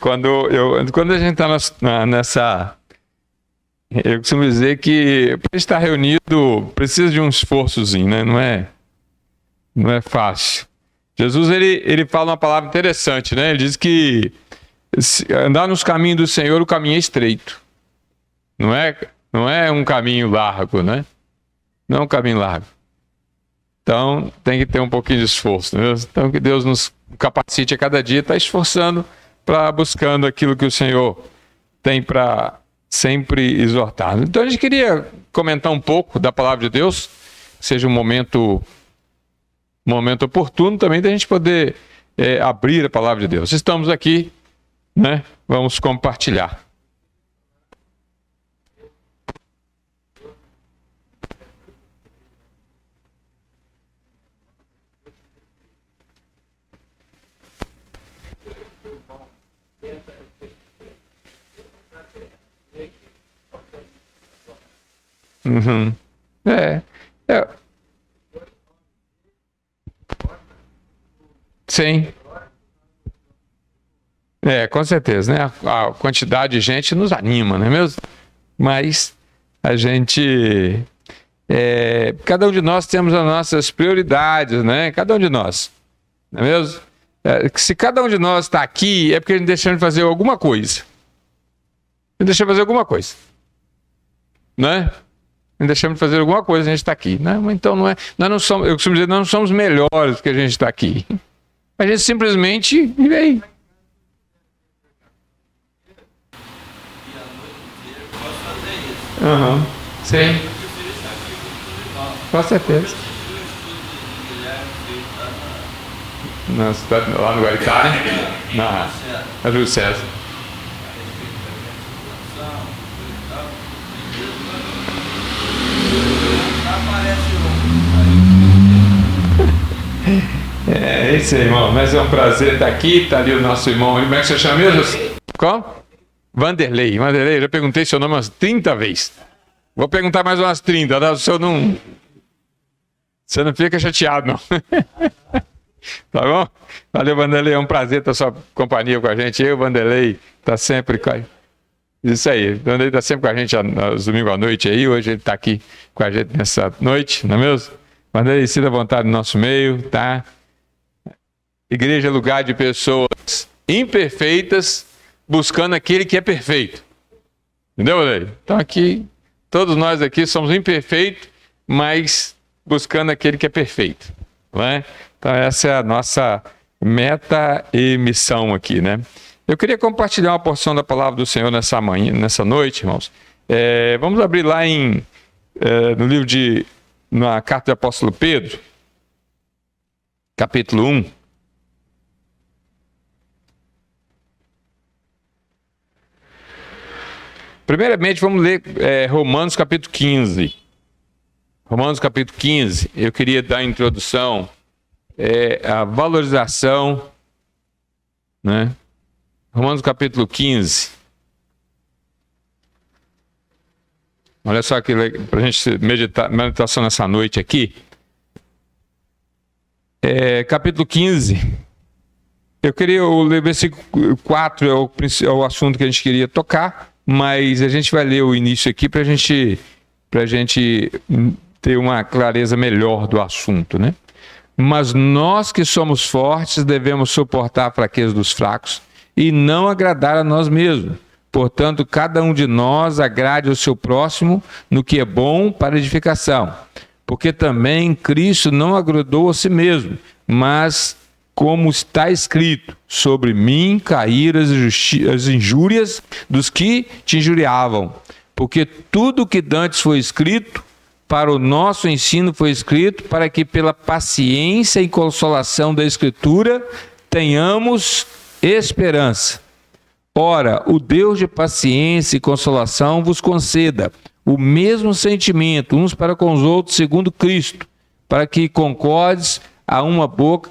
Quando a gente está nessa... Eu costumo dizer que para estar reunido precisa de um esforçozinho, né? Não é fácil. Jesus, ele fala uma palavra interessante, né? Ele diz que andar nos caminhos do Senhor, o caminho é estreito. Não é um caminho largo, né? Não é um caminho largo. Então, tem que ter um pouquinho de esforço, né? Então, que Deus nos capacite a cada dia, está esforçando para buscando aquilo que o Senhor tem para sempre exortar. Então, a gente queria comentar um pouco da palavra de Deus, que seja um momento oportuno também da gente poder abrir a palavra de Deus. Estamos aqui, né? Vamos compartilhar. Uhum. Sim. Com certeza, né? A quantidade de gente nos anima, não é mesmo? Mas a gente... cada um de nós temos as nossas prioridades, né? Cada um de nós, não é mesmo? Se cada um de nós está aqui, é porque a gente deixou de fazer alguma coisa. A gente deixou de fazer alguma coisa. Né? Deixamos de fazer alguma coisa, a gente está aqui. Né? Então nós não somos, eu costumo dizer, nós não somos melhores do que a gente está aqui. A gente simplesmente veio. Uhum. Sim. Com certeza. Lá no Guaritá, né? Na Júlio César. É isso aí, irmão. Mas é um prazer estar aqui. Está ali o nosso irmão. Como é que você chama mesmo? Qual? Vanderlei. Eu já perguntei seu nome umas 30 vezes. Vou perguntar mais umas 30. Tá? Você não fica chateado, não. Tá bom? Valeu, Vanderlei. É um prazer ter sua companhia com a gente. Eu, Vanderlei, está sempre com a... Isso aí. O Vanderlei está sempre com a gente aos domingos à noite aí. Hoje ele está aqui com a gente nessa noite, não é mesmo? Vanderlei, sinta à vontade no nosso meio, tá? Igreja é lugar de pessoas imperfeitas buscando aquele que é perfeito. Entendeu, Vanderlei? Então aqui, todos nós aqui somos imperfeitos, mas buscando aquele que é perfeito. Não é? Então essa é a nossa meta e missão aqui, né? Eu queria compartilhar uma porção da palavra do Senhor nessa noite, irmãos. Vamos abrir lá na carta do apóstolo Pedro, capítulo 1. Primeiramente, vamos ler Romanos capítulo 15. Romanos capítulo 15, eu queria dar a introdução, a valorização, né? Romanos capítulo 15. Olha só que para a gente meditação nessa noite aqui. Capítulo 15. Eu queria ler o versículo 4, é o assunto que a gente queria tocar, mas a gente vai ler o início aqui para a gente ter uma clareza melhor do assunto, né? Mas nós que somos fortes devemos suportar a fraqueza dos fracos e não agradar a nós mesmos. Portanto, cada um de nós agrade ao seu próximo no que é bom para edificação. Porque também Cristo não agradou a si mesmo, mas, como está escrito, sobre mim caíram as injúrias dos que te injuriavam. Porque tudo que dantes foi escrito, para o nosso ensino foi escrito, para que pela paciência e consolação da Escritura tenhamos esperança. Ora, o Deus de paciência e consolação vos conceda o mesmo sentimento uns para com os outros segundo Cristo, para que concordes a uma boca,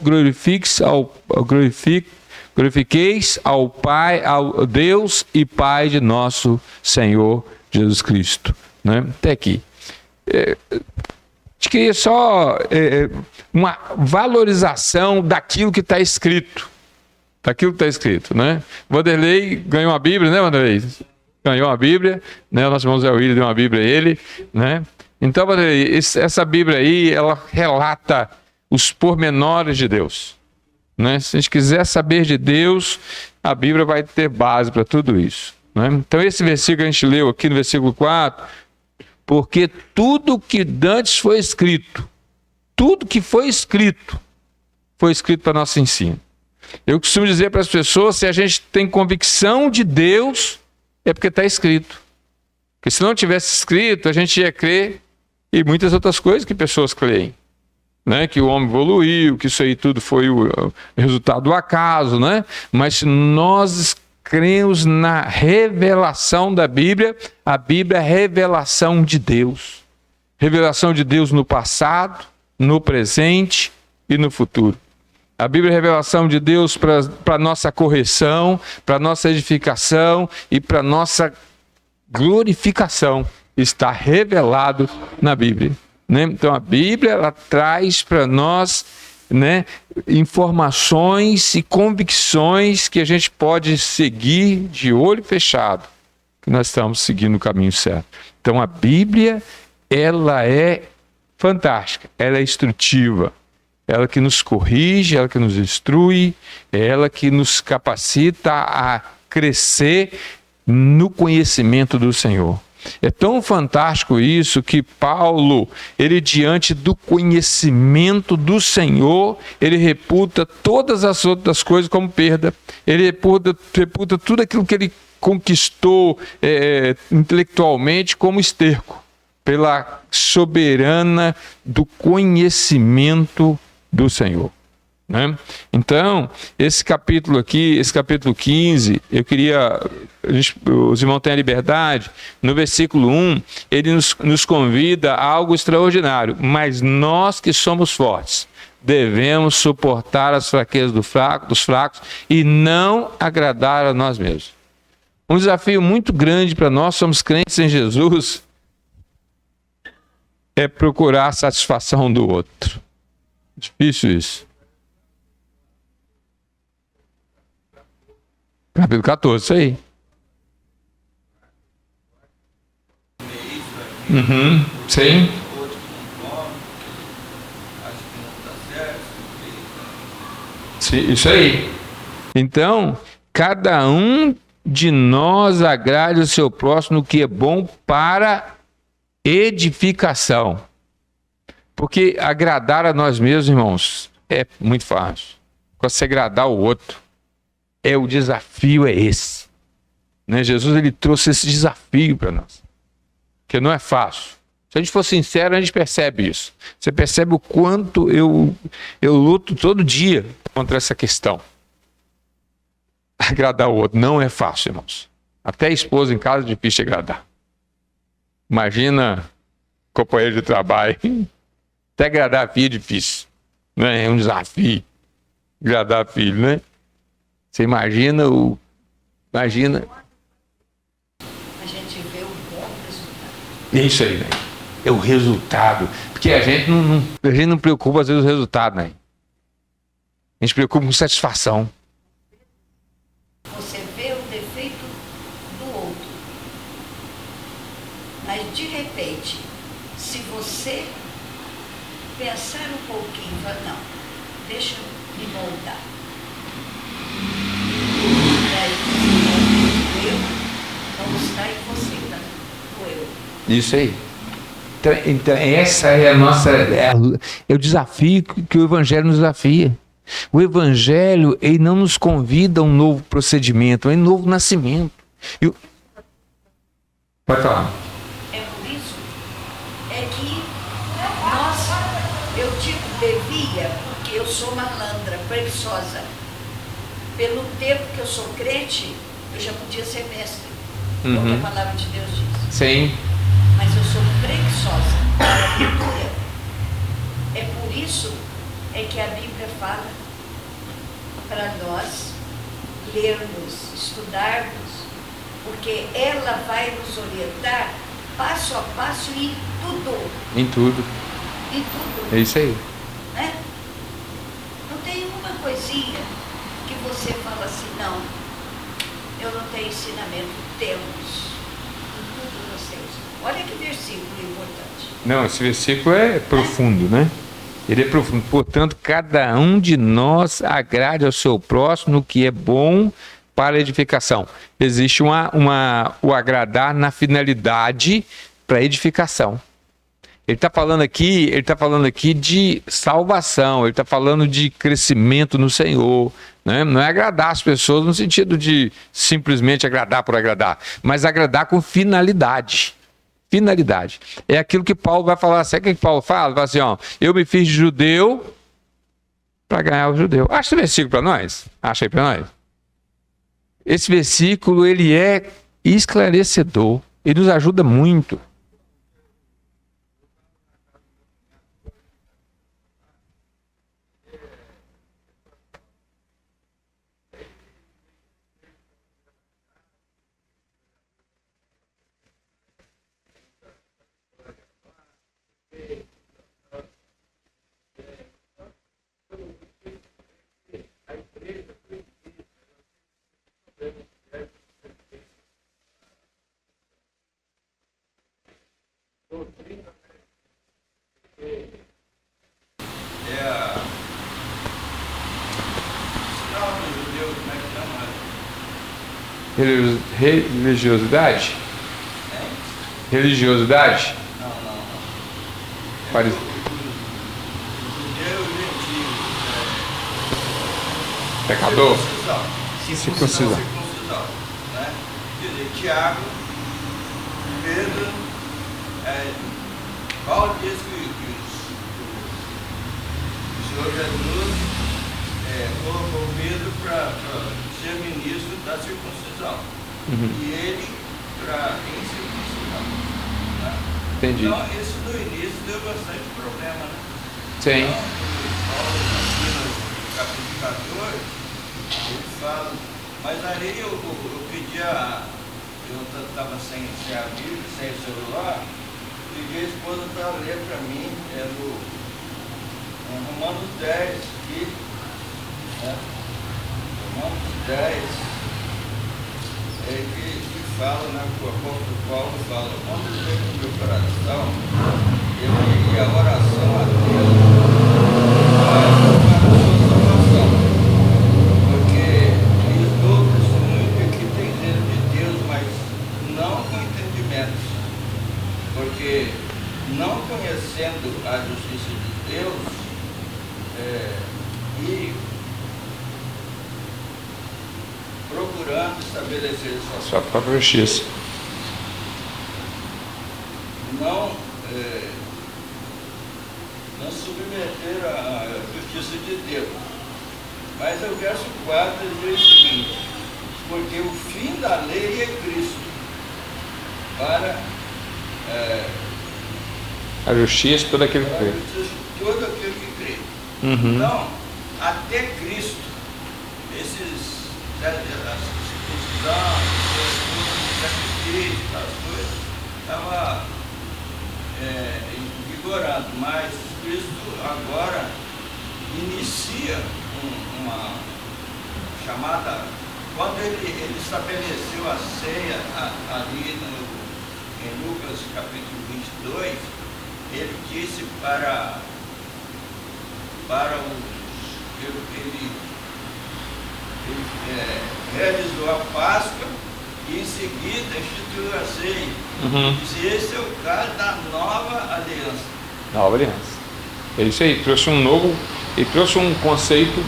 glorifiqueis ao Pai, ao Deus e Pai de nosso Senhor Jesus Cristo. Né? Até aqui. Acho que só uma valorização daquilo que está escrito. daquilo que está escrito, né? Vanderlei ganhou uma Bíblia, né, Vanderlei? Ganhou uma Bíblia, né? O nosso irmão Zé William deu uma Bíblia a ele, né? Então, Vanderlei, essa Bíblia aí, ela relata os pormenores de Deus, né? Se a gente quiser saber de Deus, a Bíblia vai ter base para tudo isso, né? Então, esse versículo que a gente leu aqui no versículo 4, porque tudo que dantes foi escrito, tudo que foi escrito para nosso ensino. Eu costumo dizer para as pessoas, se a gente tem convicção de Deus, é porque está escrito. Porque se não tivesse escrito, a gente ia crer em muitas outras coisas que pessoas creem, né? Que o homem evoluiu, que isso aí tudo foi o resultado do acaso, né? Mas nós cremos na revelação da Bíblia. A Bíblia é revelação de Deus. Revelação de Deus no passado, no presente e no futuro. A Bíblia é revelação de Deus para nossa correção, para nossa edificação e para nossa glorificação. Está revelado na Bíblia, né? Então a Bíblia, ela traz para nós, né, informações e convicções que a gente pode seguir de olho fechado, que nós estamos seguindo o caminho certo. Então a Bíblia, ela é fantástica, ela é instrutiva, ela que nos corrige, ela que nos instrui, ela que nos capacita a crescer no conhecimento do Senhor. É tão fantástico isso que Paulo, ele diante do conhecimento do Senhor, ele reputa todas as outras coisas como perda. Ele reputa tudo aquilo que ele conquistou intelectualmente como esterco, pela soberana do conhecimento do Senhor, né? Então, esse capítulo aqui, esse capítulo 15, eu queria, os irmãos têm a liberdade, no versículo 1, ele nos convida a algo extraordinário, mas nós que somos fortes, devemos suportar as fraquezas dos fracos e não agradar a nós mesmos. Um desafio muito grande para nós, somos crentes em Jesus, é procurar a satisfação do outro. Difícil isso. Capítulo 14, isso aí. Sim. Sim, isso aí. Então, cada um de nós agrade o seu próximo no que é bom para edificação. Porque agradar a nós mesmos, irmãos, é muito fácil. Você agradar o outro, o desafio é esse, né? Jesus, ele trouxe esse desafio para nós, que não é fácil. Se a gente for sincero, a gente percebe isso. Você percebe o quanto eu luto todo dia contra essa questão. Agradar o outro não é fácil, irmãos. Até a esposa em casa é difícil de agradar. Imagina companheiro de trabalho. Até agradar a filho é difícil, né? É um desafio agradar a filho, né? Você imagina a gente vê o bom resultado. É isso aí, né? É o resultado. Porque a gente não preocupa às vezes o resultado, né? A gente preocupa com satisfação. Você vê o defeito do outro. Mas de repente, se você pensar um pouquinho e falar, não, deixa eu me moldar. E aí, eu vou estar em você, tá? O eu. Isso aí. Então essa é a nossa... É o desafio que o Evangelho nos desafia. O Evangelho, ele não nos convida a um novo procedimento, a um novo nascimento. Pode falar. É por isso que eu digo devia, porque eu sou malandra, preguiçosa. Pelo tempo que eu sou crente, eu já podia ser mestre. É o que a palavra de Deus diz. Sim. Mas eu sou preguiçosa para leitura. É por isso que a Bíblia fala para nós lermos, estudarmos, porque ela vai nos orientar passo a passo em tudo. Em tudo. Em tudo. É isso aí. Né? Não tem uma coisinha que você fala assim, não, eu não tenho ensinamento, temos. Em tudo nós temos. Olha que versículo importante. Não, esse versículo é profundo, né? Ele é profundo. Portanto, cada um de nós agrade ao seu próximo no que é bom para a edificação. Existe o agradar na finalidade para edificação. Ele está falando aqui de salvação, ele está falando de crescimento no Senhor, né? Não é agradar as pessoas no sentido de simplesmente agradar por agradar, mas agradar com finalidade. Finalidade. É aquilo que Paulo vai falar. Sabe o que Paulo fala? Ele fala assim, ó, eu me fiz judeu para ganhar o judeu. Acha esse versículo para nós? Acha aí para nós. Esse versículo, ele é esclarecedor. Ele nos ajuda muito. Religiosidade? Religiosidade? Não. Parece... Pecador? Circuncisão. Né? Quer dizer, Tiago, Pedro, Paulo diz que o Senhor Jesus colocou Pedro para ser ministro da circuncisão. E ele para incircuncisão. Né? Entendi. Então, isso no início deu bastante problema, né? Sim. Então, Paulo, aqui no capítulo 14, ele fala, mas ali eu pedia, eu estava sem a Bíblia, sem o celular, pedi a esposa para ler para mim, no Romanos 10 aqui, né? Romanos 10, que fala, né, o apóstolo Paulo fala, quando ele veio no meu coração, e a oração a Deus para a sua salvação, porque eles dão testemunho de que tem zelo de Deus, mas não com entendimento, porque não conhecendo a justiça de Deus, e procurando estabelecer sua própria justiça. Não submeter à justiça de Deus. Mas o verso 4 diz o seguinte, porque o fim da lei é Cristo, para a justiça de todo aquele que crê. Todo aquele que crê. Então, até Cristo, a circuncisão, o sacrifício, as coisas, estava vigorando, mas Cristo agora inicia uma chamada, quando ele estabeleceu a ceia ali em Lucas capítulo 22, ele disse para ele realizou a Páscoa e em seguida instituiu a ceia. Disse, esse é o caso da nova aliança. Nova aliança. É isso aí, trouxe um conceito,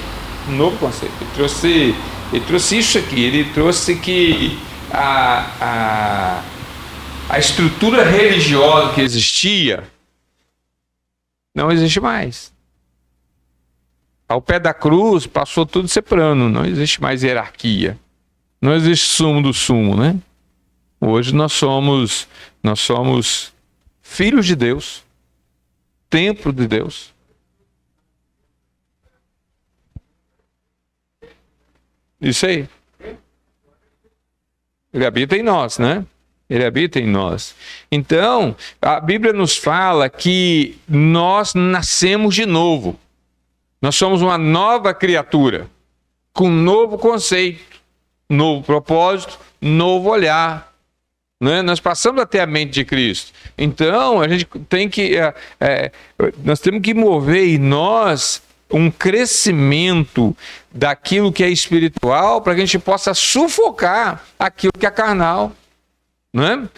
um novo conceito. Ele trouxe isso aqui, ele trouxe que a estrutura religiosa que existia não existe mais. Ao pé da cruz passou tudo a ser plano, não existe mais hierarquia, não existe sumo do sumo, né? Hoje nós somos filhos de Deus, templo de Deus. Isso aí. Ele habita em nós, né? Ele habita em nós. Então, a Bíblia nos fala que nós nascemos de novo. Nós somos uma nova criatura. com novo conceito, novo propósito, novo olhar. Né? Nós passamos a ter a mente de Cristo. Então, a gente tem que... nós temos que mover em nós um crescimento daquilo que é espiritual para que a gente possa sufocar aquilo que é carnal. Né?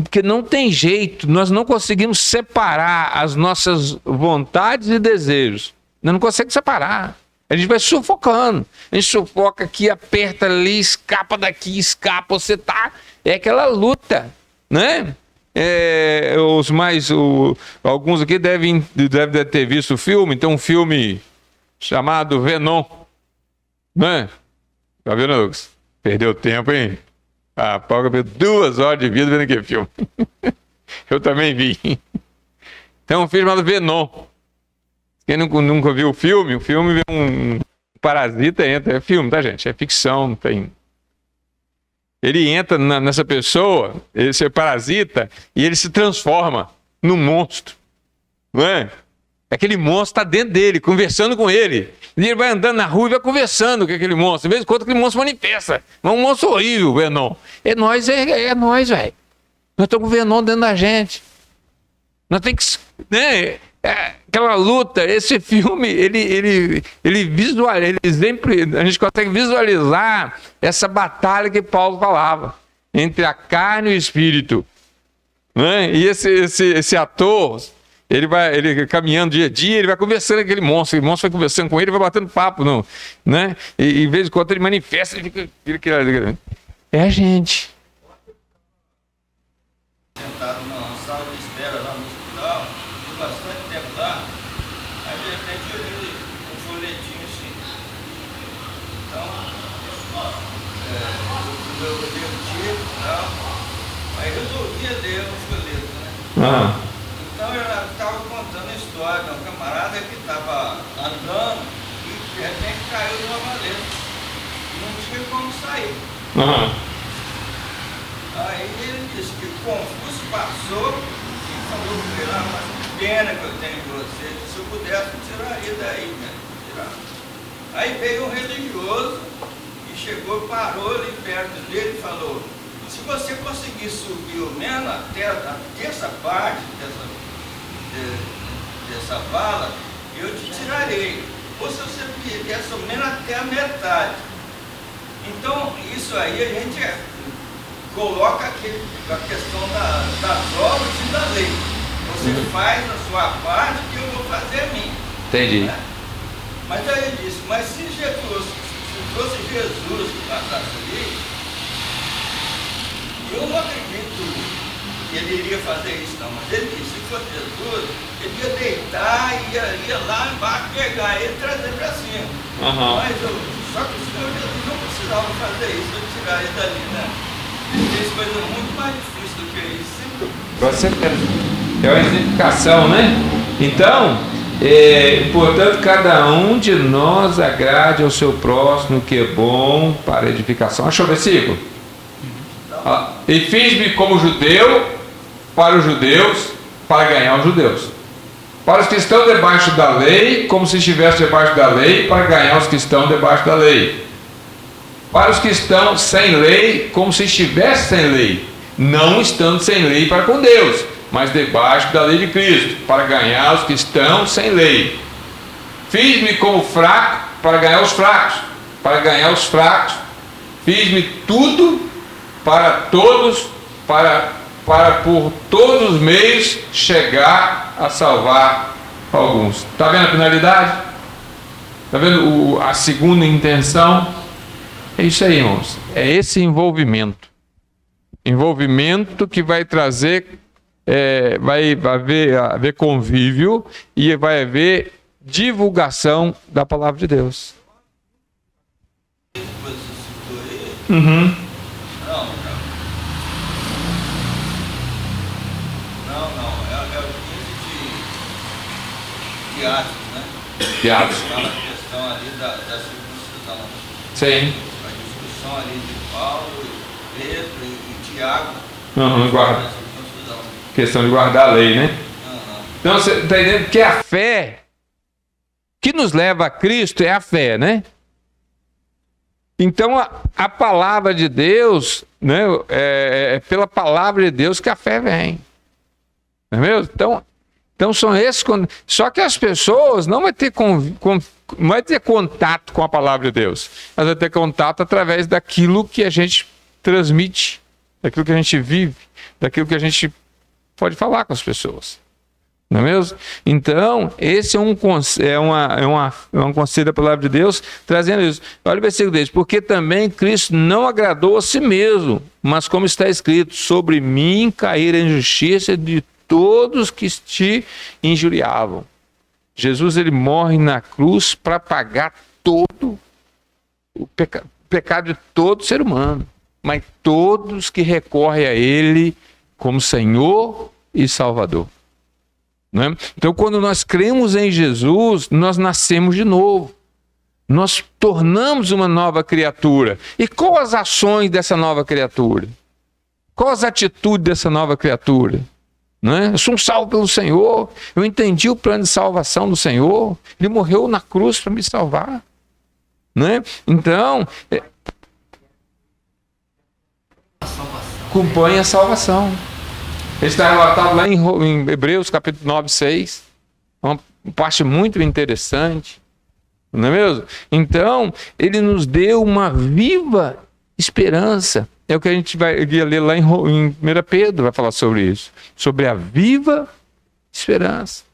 Porque não tem jeito, nós não conseguimos separar as nossas vontades e desejos. Nós não conseguimos separar. A gente vai sufocando. A gente sufoca aqui, aperta ali, escapa daqui, escapa. Você tá... É aquela luta, né? Alguns aqui devem ter visto o filme. Tem um filme chamado Venom. Né? Tá vendo, Lucas? Perdeu tempo, hein? A Paula perdeu 2 horas de vida vendo aquele filme. Eu também vi. Tem um filme chamado Venom. Quem nunca viu o filme vê um parasita, entra. É filme, tá, gente? É ficção, não tem. Ele entra nessa pessoa, esse parasita, e ele se transforma num monstro. Não é? Aquele monstro está dentro dele, conversando com ele. E ele vai andando na rua e vai conversando com aquele monstro. De vez em quando aquele monstro manifesta. É um monstro horrível, o Venom. É nós, velho. Nós estamos com o Venom dentro da gente. Nós temos que... Né? Aquela luta, esse filme, ele visualiza, a gente consegue visualizar essa batalha que Paulo falava, entre a carne e o espírito. Né? E esse ator, ele caminhando dia a dia, ele vai conversando com aquele monstro vai conversando com ele, vai batendo papo, não, né? E em vez de quando ele manifesta, ele fica é a gente. Sentado numa sala de espera lá no hospital, fiquei bastante tempo lá, aí de repente eu vi um folhetinho assim. Então, eu li o título e tal, aí resolvi ler o folheto, né? Então eu estava contando a história de um camarada que estava andando e de repente caiu numa valeta. E não tinha como sair. Aí ele disse que o confuso passou e falou para ele, mas que pena que eu tenho de você, que se eu pudesse eu tiraria daí, né? Aí veio um religioso e chegou, parou ali perto dele e falou, se você conseguir subir ao menos até a terça parte dessa vala, eu te tirarei. Ou se você viesse ao menos até a metade. Então, isso aí a gente coloca a questão das obras e da lei. Você faz a sua parte que eu vou fazer a minha. Entendi. Né? Mas aí ele disse, mas se fosse Jesus que passasse ali, eu não acredito que ele iria fazer isso não, mas ele disse, se fosse Jesus, ele ia deitar e ia lá embaixo pegar ele e trazer para cima. Mas só que o Senhor Jesus não precisava fazer isso, eu tirar ele dali, né? Ele fez coisa muito mais difícil do que isso. Você é uma exemplificação, né? Então, portanto, cada um de nós agrade ao seu próximo, que é bom para edificação. Achou o versículo? E fiz-me como judeu para os judeus, para ganhar os judeus. Para os que estão debaixo da lei, como se estivesse debaixo da lei, para ganhar os que estão debaixo da lei. Para os que estão sem lei, como se estivesse sem lei, não estando sem lei para com Deus, mas debaixo da lei de Cristo, para ganhar os que estão sem lei. Fiz-me como fraco para ganhar os fracos, para ganhar os fracos. Fiz-me tudo para todos, para por todos os meios chegar a salvar alguns. Está vendo a finalidade? Está vendo a segunda intenção? É isso aí, irmãos. É esse envolvimento. Envolvimento que vai trazer, vai haver convívio e vai haver divulgação da palavra de Deus. De Atos, né? De Atos. Fala a questão ali da circuncisão. Sim. A discussão ali de Paulo, Pedro e Tiago. Guarda. Questão de guardar a lei, né? Então você está entendendo que a fé que nos leva a Cristo é a fé, né? Então, a palavra de Deus, né, é pela palavra de Deus que a fé vem. Não é mesmo? Então são esses... Só que as pessoas não vão ter, não vai ter contato com a palavra de Deus. Elas vão ter contato através daquilo que a gente transmite, daquilo que a gente vive, daquilo que a gente pode falar com as pessoas. Não é mesmo? Então, esse é um conselho da palavra de Deus, trazendo isso. Olha o versículo 10. Porque também Cristo não agradou a si mesmo, mas como está escrito, sobre mim caíra a injustiça de todos que te injuriavam. Jesus, ele morre na cruz para pagar todo o pecado de todo ser humano, mas todos que recorrem a ele como Senhor e Salvador. Né? Então, quando nós cremos em Jesus, nós nascemos de novo. Nós tornamos uma nova criatura. E quais as ações dessa nova criatura? Quais as atitudes dessa nova criatura? Né? Eu sou um salvo pelo Senhor. Eu entendi o plano de salvação do Senhor. Ele morreu na cruz para me salvar. Né? Então, acompanha a salvação. Ele está relatado lá em Hebreus capítulo 9, 6. Uma parte muito interessante. Não é mesmo? Então, ele nos deu uma viva esperança. É o que a gente vai ler lá em 1 Pedro, vai falar sobre isso. Sobre a viva esperança.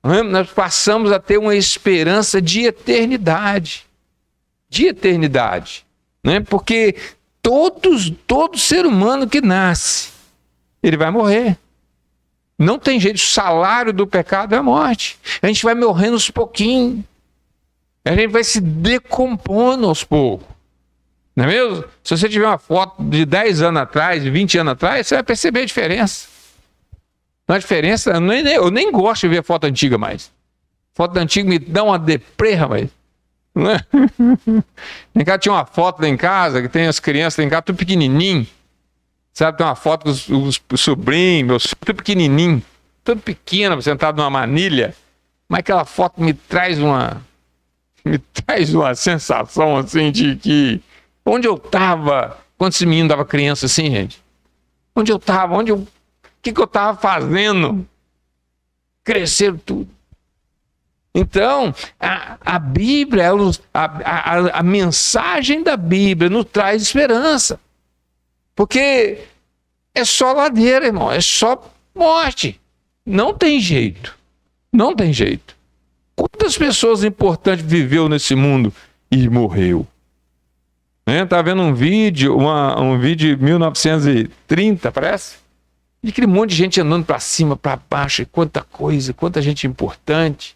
Não é? Nós passamos a ter uma esperança de eternidade. De eternidade. Não é? Porque todo ser humano que nasce, ele vai morrer. Não tem jeito, o salário do pecado é a morte. A gente vai morrendo aos pouquinhos. A gente vai se decompondo aos poucos. Não é mesmo? Se você tiver uma foto de 10 anos atrás, de 20 anos atrás, você vai perceber a diferença. A diferença, eu nem gosto de ver foto antiga mais. Foto antiga me dá uma deprê, rapaz. Não é? Em casa tinha uma foto lá em casa, que tem as crianças lá em casa, tudo pequenininho. Sabe, tem uma foto com os sobrinhos, meus filhos, tudo pequenininho, tudo pequeno, sentado numa manilha. Mas aquela foto me traz uma sensação assim de que onde eu estava, quando esse menino dava criança assim, gente? Onde eu estava, o que eu estava fazendo? Cresceram tudo. Então, a Bíblia, a mensagem da Bíblia nos traz esperança. Porque é só ladeira, irmão, é só morte. Não tem jeito. Não tem jeito. Quantas pessoas importantes viveu nesse mundo e morreu? Estava vendo um vídeo de 1930, parece, de aquele monte de gente andando para cima, para baixo, e quanta coisa, quanta gente importante,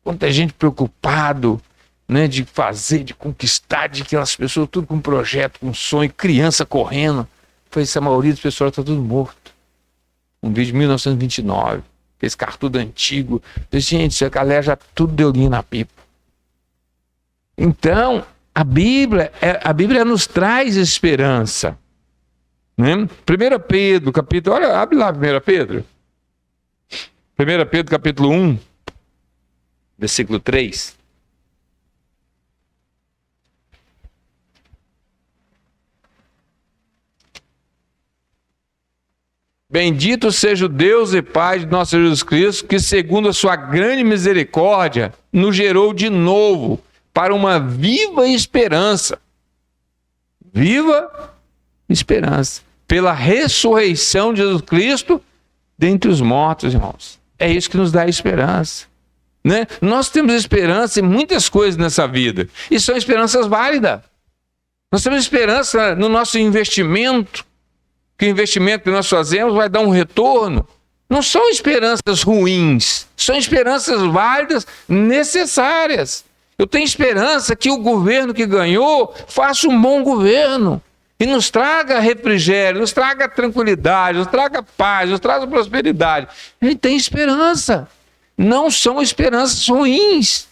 quanta gente preocupado, né, de fazer, de conquistar, de aquelas pessoas, tudo com projeto, com sonho, criança correndo. Foi essa maioria das pessoas está tudo morto. Um vídeo de 1929, esse carro tudo antigo. Gente, a galera já tudo deu linha na pipa. Então, a Bíblia nos traz esperança. Né? 1 Pedro, capítulo... Olha, abre lá 1 Pedro. 1 Pedro, capítulo 1, versículo 3. Bendito seja o Deus e Pai de nosso Jesus Cristo, que segundo a sua grande misericórdia, nos gerou de novo para uma viva esperança. Viva esperança. Pela ressurreição de Jesus Cristo dentre os mortos, irmãos. É isso que nos dá esperança. Né? Nós temos esperança em muitas coisas nessa vida. E são esperanças válidas. Nós temos esperança no nosso investimento. Que o investimento que nós fazemos vai dar um retorno. Não são esperanças ruins, são esperanças válidas, necessárias. Eu tenho esperança que o governo que ganhou faça um bom governo e nos traga refrigério, nos traga tranquilidade, nos traga paz, nos traga prosperidade. A gente tem esperança. Não são esperanças ruins,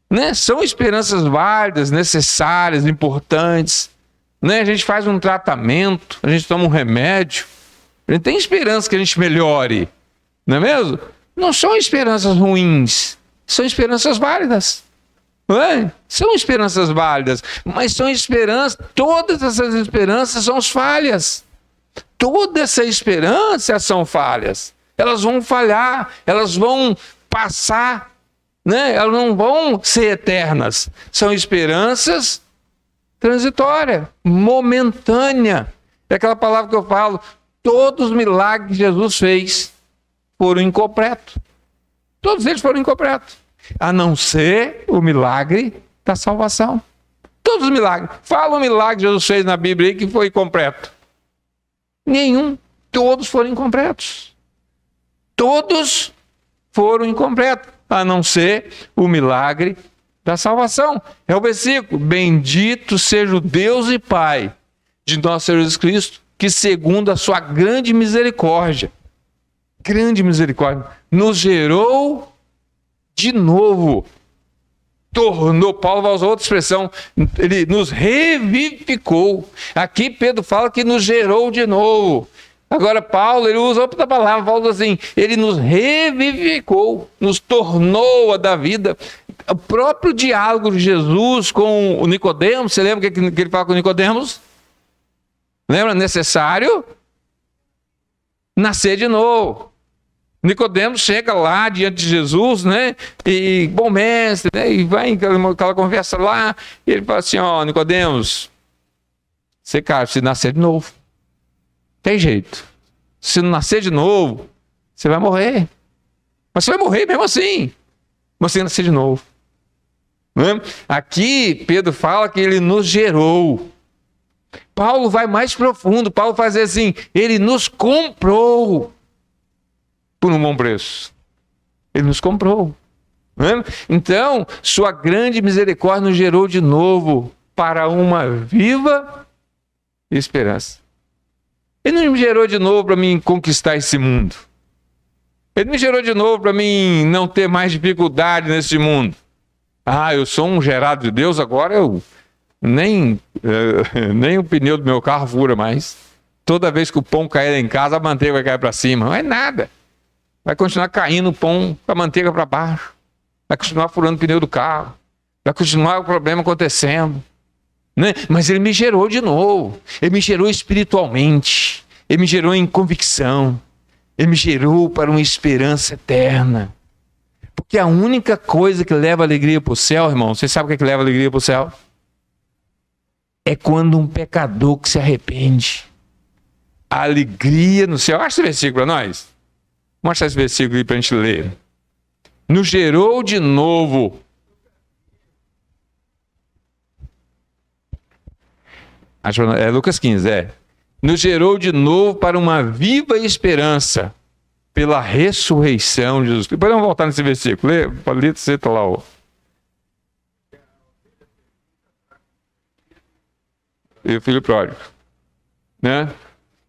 né? São esperanças válidas, necessárias, importantes. Né? A gente faz um tratamento, a gente toma um remédio, a gente tem esperança que a gente melhore, não é mesmo? Não são esperanças ruins, são esperanças válidas. Não é? São esperanças válidas, mas são esperanças, todas essas esperanças são falhas. Toda essa esperança são falhas. Elas vão falhar, elas vão passar, né? Elas não vão ser eternas. São esperanças transitórias, momentâneas. É aquela palavra que eu falo, todos os milagres que Jesus fez foram incompletos. Todos eles foram incompletos. A não ser o milagre da salvação. Todos os milagres. Fala o milagre que Jesus fez na Bíblia aí que foi incompleto. Nenhum. Todos foram incompletos. Todos foram incompletos. A não ser o milagre da salvação. É o versículo. Bendito seja o Deus e Pai de nosso Senhor Jesus Cristo, que segundo a sua grande misericórdia, nos gerou de novo. Tornou, Paulo usou outra expressão, ele nos revivificou. Aqui Pedro fala que nos gerou de novo. Agora Paulo, ele usa outra palavra, Paulo diz assim, ele nos revivificou, nos tornou a dar vida. O próprio diálogo de Jesus com o Nicodemos, você lembra que ele fala com o Nicodemos? Lembra? Necessário nascer de novo. Nicodemos chega lá diante de Jesus, né? E, bom mestre, né? E vai aquela conversa lá, e ele fala assim, ó, Nicodemos, você, cara, precisa nascer de novo. Tem jeito. Se não nascer de novo, você vai morrer. Mas você vai morrer mesmo assim. Mas você nascer de novo. Né? Aqui, Pedro fala que ele nos gerou. Paulo vai mais profundo. Paulo faz assim, ele nos comprou por um bom preço. Ele nos comprou. Né? Então, sua grande misericórdia nos gerou de novo para uma viva esperança. Ele não me gerou de novo para mim conquistar esse mundo. Ele me gerou de novo para mim não ter mais dificuldade nesse mundo. Ah, eu sou um gerado de Deus, agora eu nem o pneu do meu carro fura mais. Toda vez que o pão cair em casa, a manteiga vai cair para cima. Não é nada. Vai continuar caindo o pão, a manteiga para baixo. Vai continuar furando o pneu do carro. Vai continuar o problema acontecendo. Né? Mas ele me gerou de novo. Ele me gerou espiritualmente. Ele me gerou em convicção. Ele me gerou para uma esperança eterna. Porque a única coisa que leva alegria para o céu, irmão, você sabe o que leva alegria para o céu? É quando um pecador que se arrepende. A alegria no céu. Acha esse versículo para nós? Mostra esse versículo aí para a gente ler. Nos gerou de novo. É Lucas 15, Nos gerou de novo para uma viva esperança pela ressurreição de Jesus Cristo. Podemos voltar nesse versículo. Lê, Paulito, você está lá. Ó. E o filho pródigo. Né?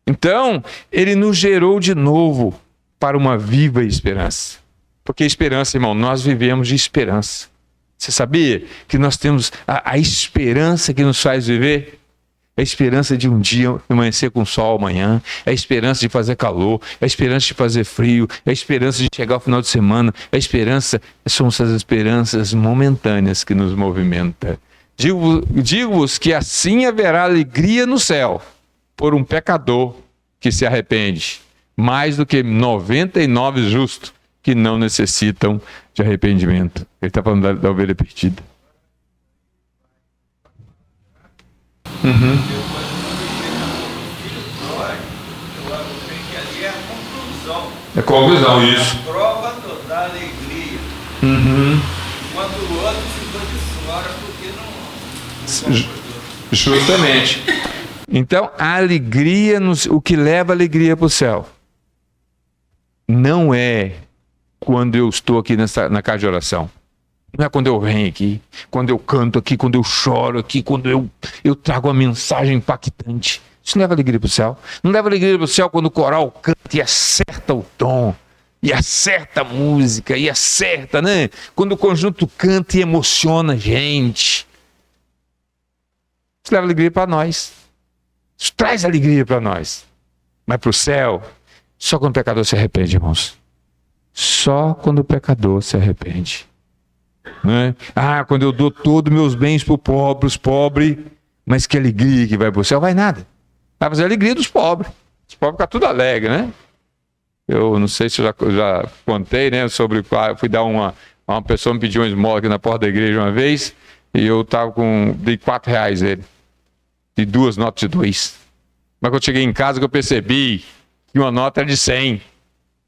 Então, ele nos gerou de novo para uma viva esperança. Porque esperança, irmão, nós vivemos de esperança. Você sabia que nós temos a esperança que nos faz viver? A esperança de um dia amanhecer com sol amanhã, a esperança de fazer calor, a esperança de fazer frio, a esperança de chegar ao final de semana, a esperança, são essas esperanças momentâneas que nos movimentam. Digo-vos que assim haverá alegria no céu por um pecador que se arrepende, mais do que 99 justos que não necessitam de arrependimento. Ele está falando da ovelha perdida. É conclusão, isso. A prova da alegria. Quando o outro ficou de fora porque não. Justamente. Então, a alegria, o que leva a alegria para o céu, não é quando eu estou aqui na casa de oração. Não é quando eu venho aqui, quando eu canto aqui, quando eu choro aqui, quando eu trago uma mensagem impactante. Isso não leva alegria para o céu. Não leva alegria para o céu quando o coral canta e acerta o tom, e acerta a música, e acerta, né? Quando o conjunto canta e emociona a gente. Isso leva alegria para nós. Isso traz alegria para nós. Mas para o céu, só quando o pecador se arrepende, irmãos. Só quando o pecador se arrepende. né? Ah, quando eu dou todos meus bens para os pobres, mas que alegria que vai para o céu, vai nada. Vai fazer a alegria dos pobres. Os pobres ficam tudo alegre, né? Eu não sei se eu já contei, né? Sobre fui dar uma pessoa me pediu uma esmola aqui na porta da igreja uma vez, e eu dei R$4 a ele. De 2 notas de 2. Mas quando eu cheguei em casa que eu percebi que uma nota era de 100.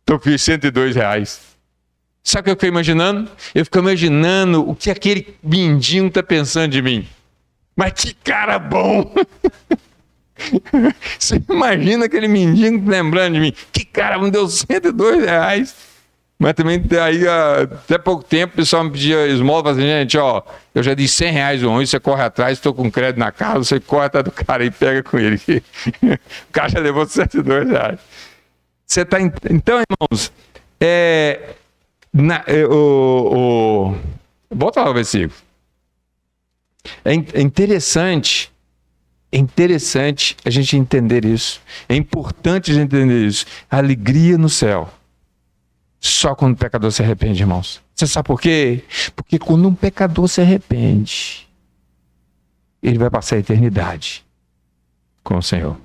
Então eu fiz R$102. Sabe o que eu fiquei imaginando? Eu fico imaginando o que aquele mindinho está pensando de mim. Mas que cara bom! Você imagina aquele mindinho lembrando de mim. Que cara, me deu R$102. Mas também, aí, até pouco tempo, o pessoal me pedia esmola, falava assim, gente, ó, eu já dei R$100 hoje, você corre atrás, estou com crédito na casa, você corre atrás do cara e pega com ele. O cara já levou R$102. Você tá, então, irmãos, volta lá o versículo. É interessante a gente entender isso. É importante a gente entender isso. A alegria no céu. Só quando o pecador se arrepende, irmãos. Você sabe por quê? Porque quando um pecador se arrepende, ele vai passar a eternidade com o Senhor.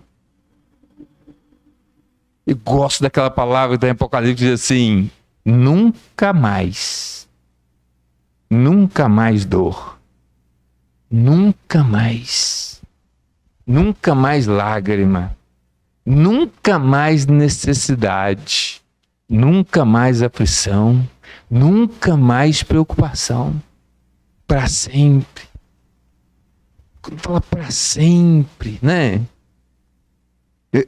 Eu gosto daquela palavra da Apocalipse que diz assim: nunca mais dor, nunca mais lágrima, nunca mais necessidade, nunca mais aflição, nunca mais preocupação. Para sempre. Quando fala para sempre, né?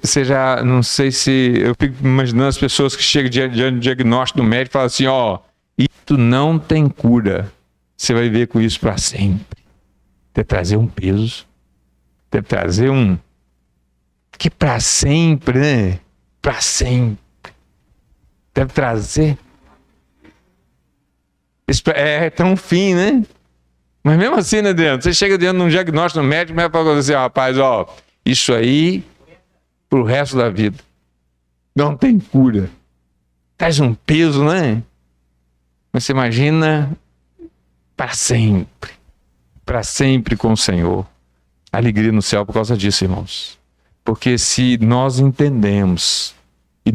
Você já, não sei se... Eu fico imaginando as pessoas que chegam diante do diagnóstico do médico e falam assim, ó, isso não tem cura. Você vai viver com isso para sempre. Deve trazer um peso. Deve trazer um... Que para sempre, né? Para sempre. Deve trazer... É tão fim, né? Mas mesmo assim, né, dentro? Você chega diante de um diagnóstico no médico, mas fala assim, ó, rapaz, ó, isso aí... pro resto da vida. Não tem cura. Traz um peso, né? Mas você imagina para sempre com o Senhor. Alegria no céu por causa disso, irmãos. Porque se nós entendemos, e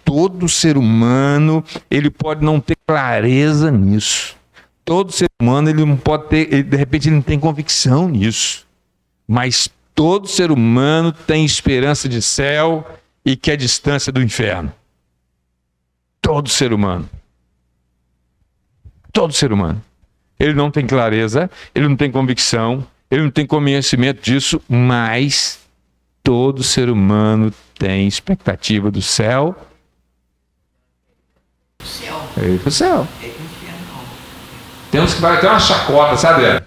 todo ser humano, ele pode não ter clareza nisso. Todo ser humano, ele não pode ter, de repente ele não tem convicção nisso. Mas todo ser humano tem esperança de céu e quer distância do inferno. Todo ser humano. Todo ser humano. Ele não tem clareza, ele não tem convicção, ele não tem conhecimento disso, mas todo ser humano tem expectativa do céu. É ir pro céu. Tem uns que vai ter uma chacota, sabe?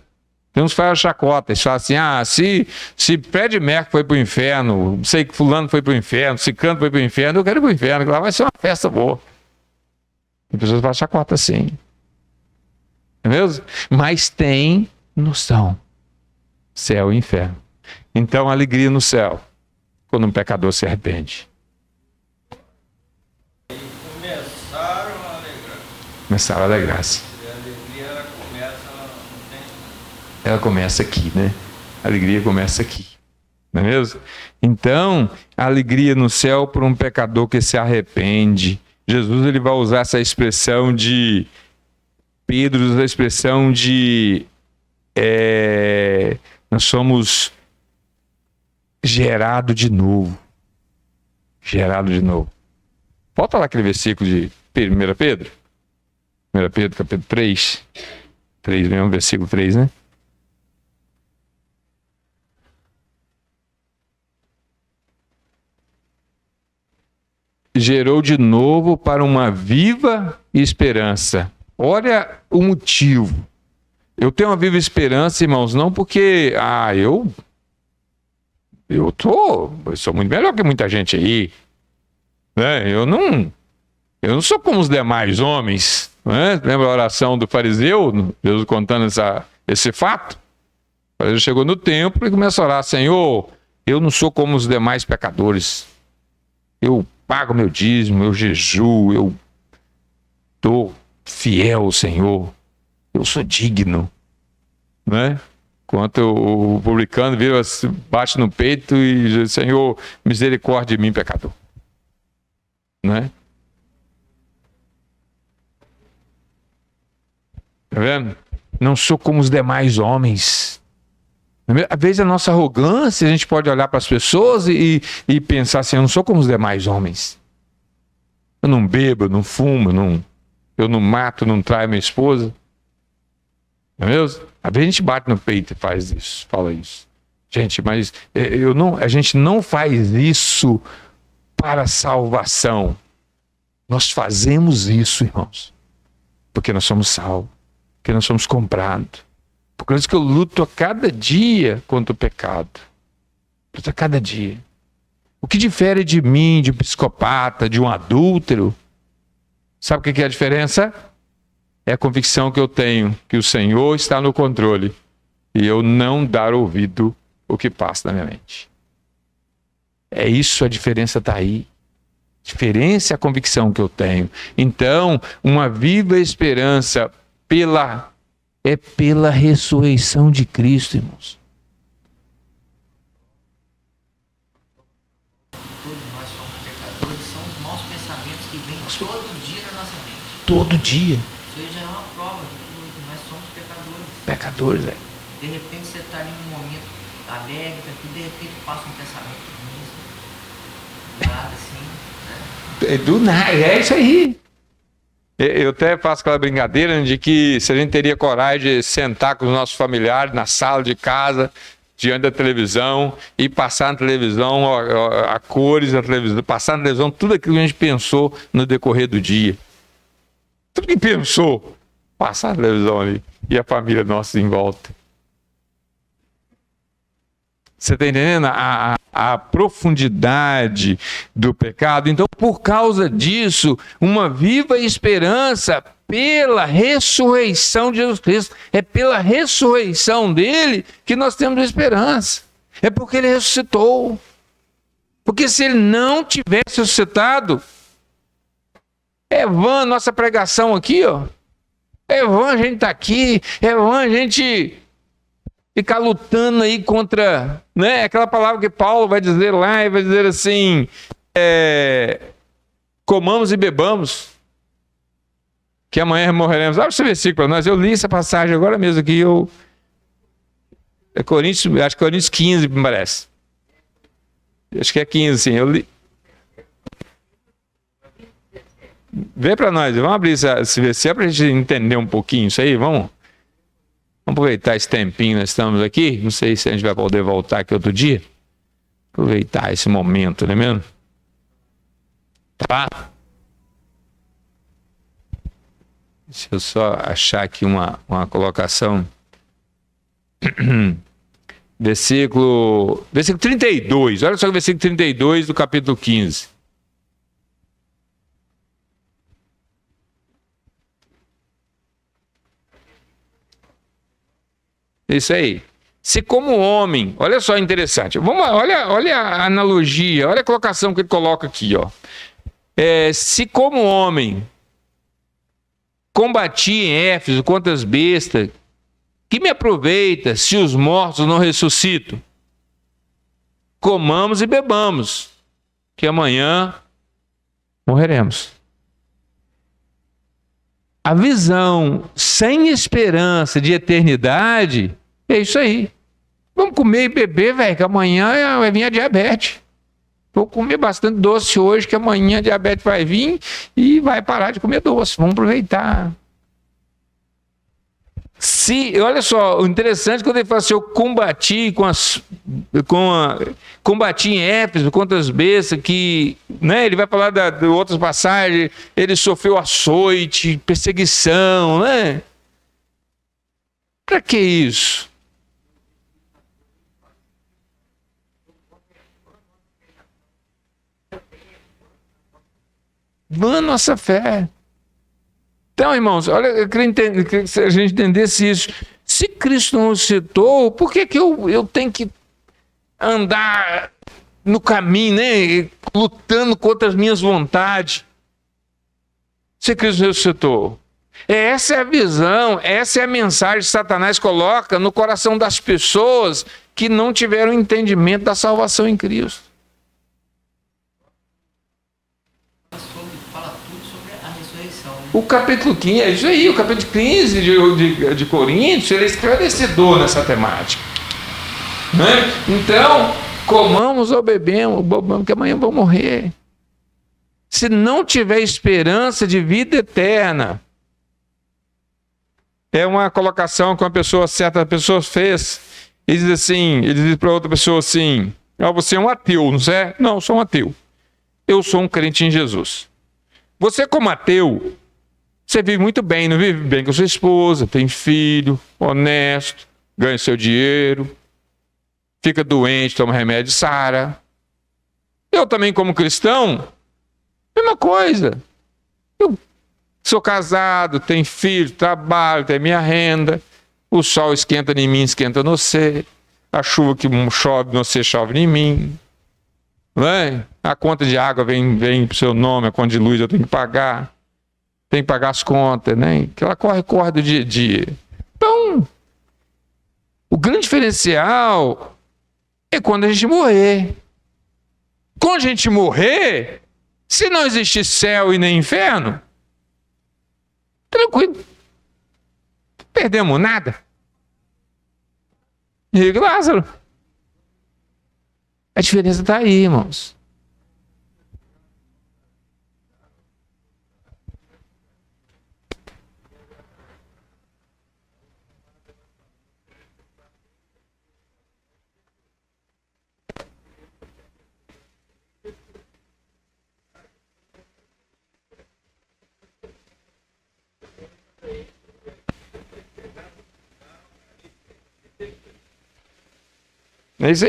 Tem uns que fazem chacota, eles falam assim, se Fred Mercury foi pro inferno, sei que fulano foi pro inferno, se Canto foi pro inferno, eu quero ir pro inferno, que lá vai ser uma festa boa. As pessoas fazem chacota assim. É mesmo? Mas tem noção. Céu e inferno. Então, alegria no céu, quando um pecador se arrepende. Começaram a alegrar-se. Ela começa aqui, né? A alegria começa aqui. Não é mesmo? Então, a alegria no céu por um pecador que se arrepende. Jesus, ele vai usar essa expressão de... Pedro usa a expressão de... nós somos gerado de novo. Gerado de novo. Volta lá aquele versículo de 1 Pedro. 1 Pedro, capítulo 3. 3 mesmo, versículo 3, né? Gerou de novo para uma viva esperança. Olha o motivo. Eu tenho uma viva esperança, irmãos, não porque eu sou muito melhor que muita gente aí, né? Eu não sou como os demais homens, né? Lembra a oração do fariseu, Jesus contando esse fato? O fariseu chegou no templo e começa a orar: Senhor, eu não sou como os demais pecadores. Eu pago meu dízimo, eu jejuo, eu estou fiel ao Senhor. eu sou digno, né? Enquanto o publicano vira, bate no peito e diz: Senhor, misericórdia de mim, pecador. Né? Tá vendo? Não sou como os demais homens. Às vezes a nossa arrogância, a gente pode olhar para as pessoas e pensar assim: eu não sou como os demais homens. Eu não bebo, eu não fumo, eu não mato, não traio minha esposa. Não é mesmo? Às vezes a gente bate no peito e faz isso, fala isso. Gente, mas a gente não faz isso para salvação. Nós fazemos isso, irmãos, porque nós somos salvos, porque nós somos comprados. Por isso que eu luto a cada dia contra o pecado. Luto a cada dia. O que difere de mim, de um psicopata, de um adúltero? Sabe o que é a diferença? É a convicção que eu tenho que o Senhor está no controle e eu não dar ouvido ao que passa na minha mente. É isso, a diferença está aí. A diferença é a convicção que eu tenho. Então, uma viva esperança pela ressurreição de Cristo, irmãos. Todos nós somos pecadores, são os maus pensamentos que vêm todo dia na nossa mente. Todo dia. Isso aí já é uma prova de que nós somos pecadores. Pecadores, é. De repente você está ali num momento alegre, e de repente passa um pensamento ruim, nada assim, né? Do nada, é isso aí. Eu até faço aquela brincadeira de que se a gente teria coragem de sentar com os nossos familiares na sala de casa, diante da televisão, e passar na televisão a cores da televisão, passar na televisão tudo aquilo que a gente pensou no decorrer do dia. Tudo que pensou, passar na televisão ali, e a família nossa em volta. Você está entendendo a profundidade do pecado? Então, por causa disso, uma viva esperança pela ressurreição de Jesus Cristo. É pela ressurreição dele que nós temos esperança. É porque ele ressuscitou. Porque se ele não tivesse ressuscitado, é vã nossa pregação aqui, ó. É vã a gente estar aqui, é vã a gente ficar lutando aí contra, né, aquela palavra que Paulo vai dizer lá, e vai dizer assim, comamos e bebamos, que amanhã morreremos. Abre esse versículo para nós. Eu li essa passagem agora mesmo aqui, é Coríntios, acho que Coríntios 15, me parece. Acho que é 15, sim, eu li. Vê para nós, vamos abrir esse versículo para a gente entender um pouquinho isso aí, vamos aproveitar esse tempinho que nós estamos aqui. Não sei se a gente vai poder voltar aqui outro dia. Aproveitar esse momento, não é mesmo? Tá? Deixa eu só achar aqui uma colocação. Versículo 32. Olha só o versículo 32 do capítulo 15. Isso aí. Se como homem, olha só interessante. Olha a analogia, olha a colocação que ele coloca aqui, ó. Se como homem combati em Éfeso contra as bestas, que me aproveita se os mortos não ressuscitam? Comamos e bebamos, que amanhã morreremos. A visão sem esperança de eternidade é isso aí. Vamos comer e beber, velho, que amanhã vai vir a diabetes. Vou comer bastante doce hoje, que amanhã a diabetes vai vir e vai parar de comer doce. Vamos aproveitar. Olha só, o interessante é quando ele fala assim, eu combati combati em Éfeso contra as bestas, que, né, ele vai falar de outras passagens, ele sofreu açoite, perseguição, né? Para que isso? Vã nossa fé. Então, irmãos, olha, eu queria que a gente entendesse isso. Se Cristo não ressuscitou, por que eu tenho que andar no caminho, né, lutando contra as minhas vontades? Se Cristo ressuscitou, Essa é a visão, essa é a mensagem que Satanás coloca no coração das pessoas que não tiveram entendimento da salvação em Cristo. Fala tudo sobre a ressurreição. Né? O capítulo 15, é isso aí, o capítulo 15 de Coríntios, ele é esclarecedor nessa temática. Né? Então, comamos ou bebemos, que amanhã vamos morrer. Se não tiver esperança de vida eterna, é uma colocação que certa pessoa fez, e diz assim, ele diz para outra pessoa assim, você é um ateu, não é? Não, eu sou um ateu. Eu sou um crente em Jesus. Você como ateu, você vive muito bem, não vive bem com sua esposa, tem filho, honesto, ganha seu dinheiro, fica doente, toma remédio, sara. Eu também como cristão, mesma coisa. Eu sou casado, tenho filho, trabalho, tenho minha renda. O sol esquenta em mim, esquenta em você. A chuva que chove em você, chove em mim. Não é? A conta de água vem pro seu nome, a conta de luz eu tenho que pagar. Tem que pagar as contas, né? Que ela corre do dia a dia. Então, o grande diferencial é quando a gente morrer. Quando a gente morrer, se não existir céu e nem inferno, tranquilo. Não perdemos nada. E Lázaro. A diferença está aí, irmãos.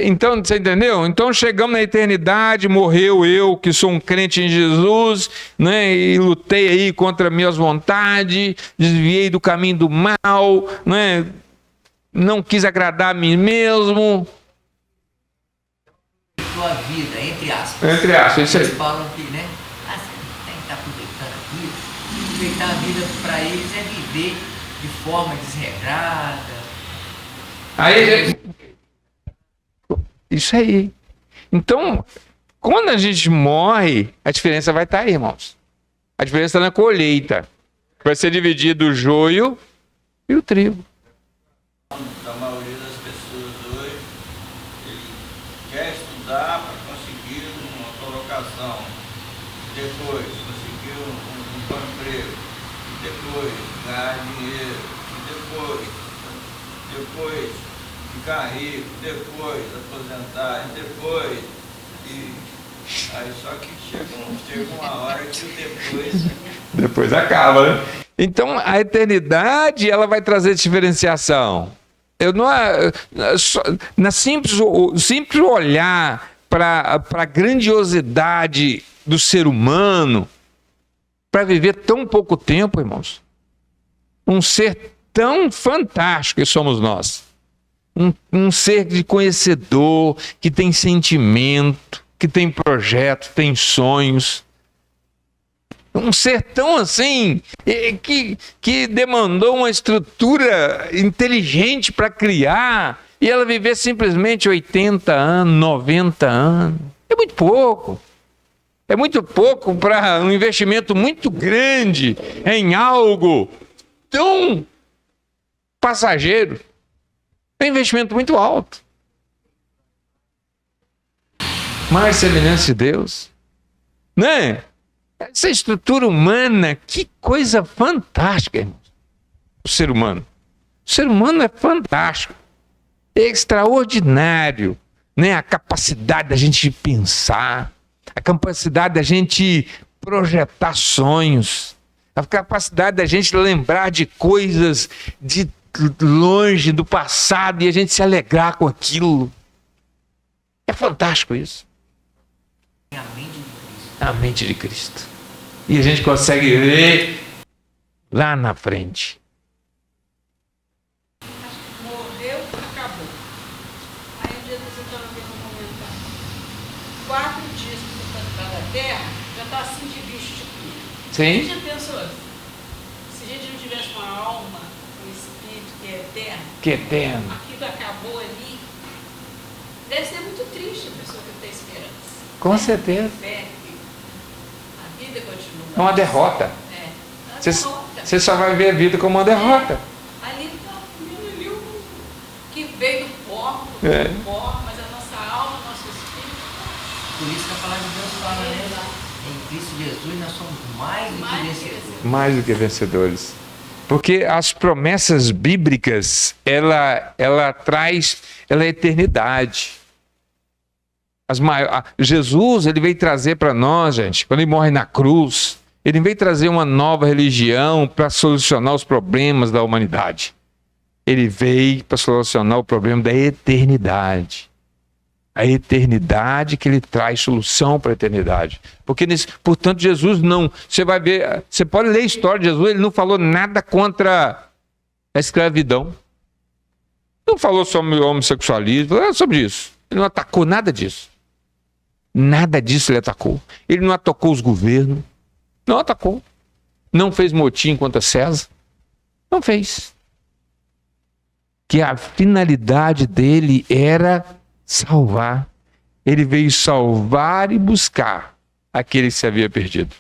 Então, você entendeu? Então chegamos na eternidade, morreu eu, que sou um crente em Jesus, né, e lutei aí contra minhas vontades, desviei do caminho do mal, né, não quis agradar a mim mesmo. Sua vida, entre aspas. Entre aspas, isso aí. Eles falam que, né, você tem que estar aproveitando a vida. Aproveitar a vida para eles é viver de forma desregrada. Aí, isso aí. Então, quando a gente morre, a diferença vai estar aí, irmãos. A diferença está na colheita. Vai ser dividido o joio e o trigo. A maioria das pessoas hoje, ele quer estudar para conseguir uma colocação, depois conseguir um bom emprego, depois ganhar dinheiro, depois ficar rico, depois aposentar, depois. Aí só que chega uma hora que o depois. Depois acaba, né? Então a eternidade ela vai trazer diferenciação. Eu não na simples olhar para a grandiosidade do ser humano, para viver tão pouco tempo, irmãos. Um ser tão fantástico que somos nós. Um ser de conhecedor, que tem sentimento, que tem projeto, tem sonhos. Um ser tão assim, que demandou uma estrutura inteligente para criar, e ela viver simplesmente 80 anos, 90 anos. É muito pouco. É muito pouco para um investimento muito grande em algo tão passageiro. É um investimento muito alto. Mais semelhança de Deus. Né? Essa estrutura humana, que coisa fantástica, irmãos. O ser humano. O ser humano é fantástico. É extraordinário. Né? A capacidade da gente pensar. A capacidade da gente projetar sonhos. A capacidade da gente lembrar de coisas de longe, do passado, e a gente se alegrar com aquilo. É fantástico isso. A mente de Cristo. E a gente consegue ver lá na frente. Morreu, acabou. Aí um dia você estava vendo um momento. 4 dias que você está na Terra, já está assim de bicho de tudo. Sim? Você já pensou? Se Se a gente não tivesse uma alma, um espírito que é eterno, Que eterno. aquilo acabou ali, deve ser muito triste a pessoa que não tem esperança. Com certeza. Fé que a vida continua. É uma derrota. É. Uma Você, derrota. você só vai ver a vida como uma derrota. Ali está ali o que veio do pó, É. do pó, mas a nossa alma, o nosso espírito. Por isso que a palavra de Deus fala, né? Em Cristo Jesus nós somos mais do que Mais do que vencedores. Mais do que vencedores. Porque as promessas bíblicas, ela traz, ela é eternidade. Jesus, ele veio trazer para nós, gente, quando ele morre na cruz, ele veio trazer uma nova religião para solucionar os problemas da humanidade. Ele veio para solucionar o problema da eternidade. A eternidade que ele traz solução para a eternidade. Portanto, Jesus não... Você vai ver... Você pode ler a história de Jesus, ele não falou nada contra a escravidão. Não falou sobre o homossexualismo, não falou sobre isso. Ele não atacou nada disso. Nada disso ele atacou. Ele não atacou os governos. Não atacou. Não fez motim contra César. Não fez. Que a finalidade dele era salvar. Ele veio salvar e buscar aquele que se havia perdido.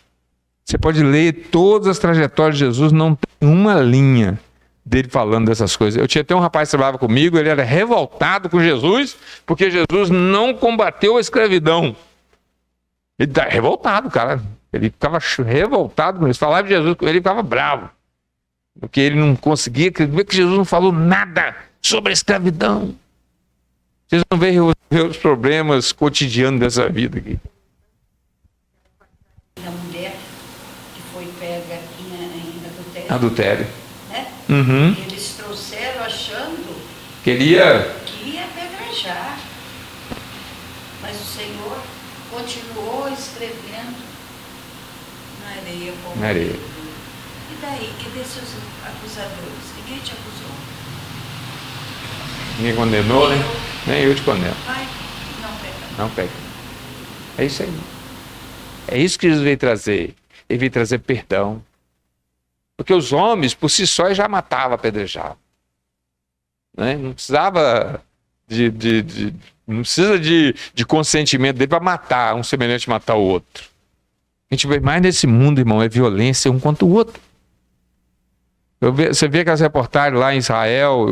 Você pode ler todas as trajetórias de Jesus, não tem uma linha dele falando dessas coisas. Eu tinha até um rapaz que trabalhava comigo, ele era revoltado com Jesus, porque Jesus não combateu a escravidão. Ele está revoltado, cara. Ele ficava revoltado com isso. Falava de Jesus, ele ficava bravo. Porque ele não conseguia acreditar que Jesus não falou nada sobre a escravidão. Vocês não veem os problemas cotidianos dessa vida aqui. A mulher que foi pega em adultério, Adultério. né? Uhum. Eles trouxeram achando Queria... que ia apedrejar. Mas o Senhor continuou escrevendo na areia. Na areia. E daí? E desses acusadores? Ninguém te acusou. Ninguém condenou, né? Nem eu te condeno. Vai, não pega. Não pega. É isso aí. É isso que Jesus veio trazer. Ele veio trazer perdão. Porque os homens, por si só, já matavam, apedrejavam. Né? Não precisava não precisa de consentimento dele para matar um semelhante matar o outro. A gente vê mais nesse mundo, irmão, é violência um contra o outro. Você vê aquelas reportagens lá em Israel,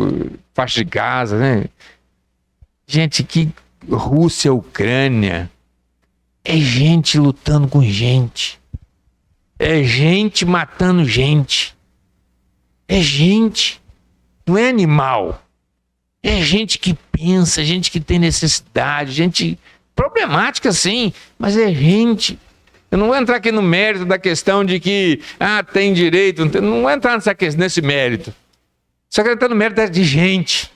faixa de Gaza, né? Gente, que Rússia, Ucrânia, é gente lutando com gente. É gente matando gente. É gente. Não é animal. É gente que pensa, gente que tem necessidade, gente problemática sim, mas é gente. Eu não vou entrar aqui no mérito da questão de que tem direito, não vou entrar nesse mérito. Só quero entrar no mérito de gente.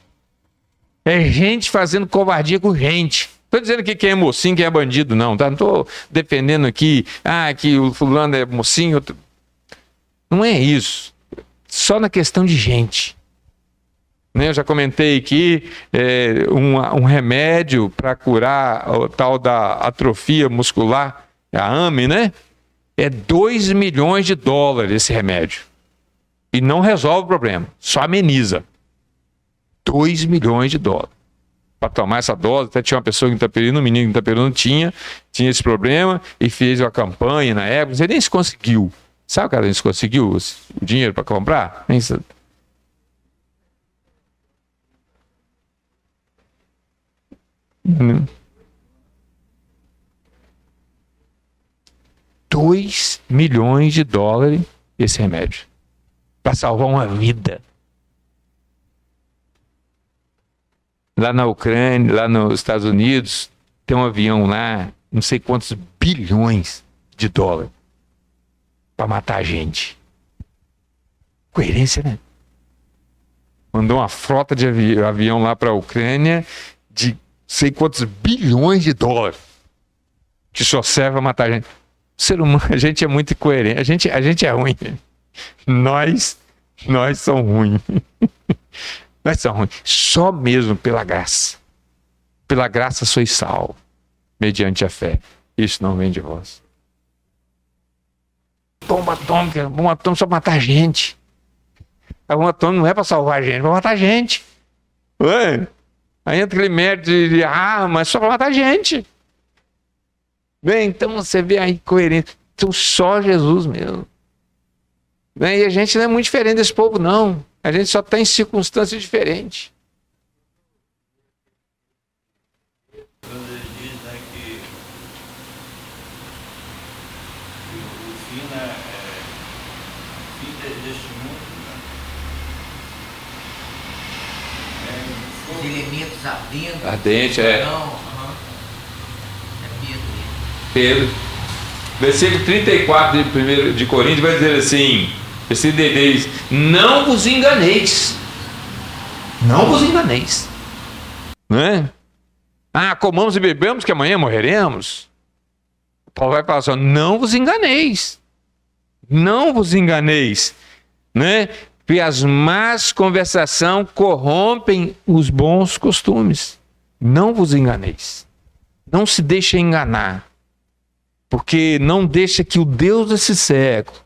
É gente fazendo covardia com gente. Estou dizendo que quem é mocinho, quem é bandido, não, tá? Não estou defendendo aqui, que o fulano é mocinho. Não é isso. Só na questão de gente. Eu já comentei aqui um remédio para curar o tal da atrofia muscular, a AME, né? É 2 milhões de dólares esse remédio. E não resolve o problema, só ameniza. 2 milhões de dólares. Para tomar essa dose, até tinha uma pessoa em Itaperuna, um menino em Itaperuna tinha esse problema e fez uma campanha na época, ele nem se conseguiu. Sabe o cara nem se conseguiu o dinheiro para comprar? Nem se... Não. 2 milhões de dólares esse remédio. Para salvar uma vida. Lá na Ucrânia, lá nos Estados Unidos, tem um avião lá, não sei quantos bilhões de dólares para matar a gente. Coerência, né? Mandou uma frota de avião lá para a Ucrânia de não sei quantos bilhões de dólares que só serve para matar a gente. O ser humano, a gente é muito incoerente. A gente é ruim. Nós somos ruins. Nós somos ruins. Só mesmo pela graça. Pela graça sois salvos, mediante a fé. Isso não vem de vós. Bomba atômica só para matar gente. A bomba atômica não é para salvar a gente, é para matar a gente. Ué? Aí entra aquele mérito de mas só para matar a gente. Bem, então você vê aí coerência. Então só Jesus mesmo. Bem, e a gente não é muito diferente desse povo, não. A gente só está em circunstâncias diferentes. Quando ele diz, né, que o fim, né, deste mundo, Os elementos ardentes. Ardente, é. Não, aham. É Pedro. Pedro. Versículo 34 de Coríntios vai dizer assim, versículo 10, não vos enganeis. Não vos enganeis. Não é? Comamos e bebemos que amanhã morreremos. Paulo vai falar assim, não vos enganeis. Não vos enganeis. Né? Porque as más conversações corrompem os bons costumes. Não vos enganeis. Não se deixe enganar. Porque não deixa que o Deus desse século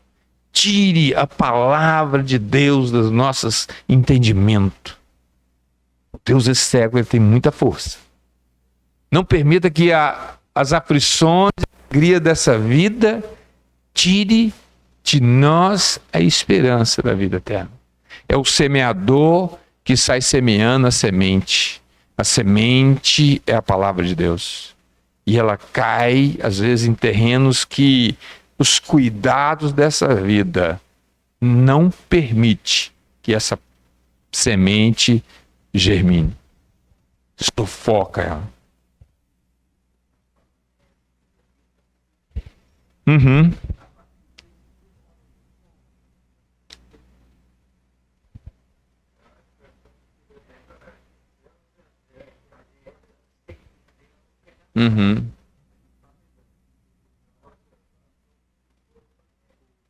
tire a palavra de Deus dos nossos entendimentos. O Deus desse século ele tem muita força. Não permita que as aflições, a alegria dessa vida tire de nós a esperança da vida eterna. É o semeador que sai semeando a semente. A semente é a palavra de Deus. E ela cai, às vezes, em terrenos que os cuidados dessa vida não permite que essa semente germine. Sufoca ela. Uhum. Uhum.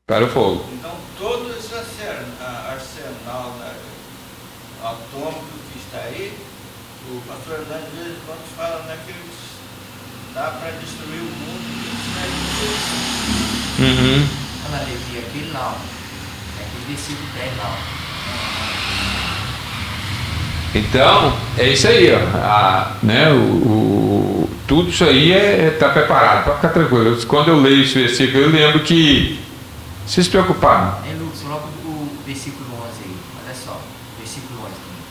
Para o fogo. Então, todo esse arsenal, né, atômico que está aí, o pastor Hernani, de vez em quando, fala, né, que dá para destruir o mundo e Uhum. Ana Levi, aquele lá, ó. É aquele versículo 10 lá, ó. Então, é isso aí, ó. Né, tudo isso aí está preparado, pode ficar tranquilo. Quando eu leio esse versículo, eu lembro que vocês se preocuparam. Lucas, coloca o versículo 11 aí, olha só, versículo 11 também.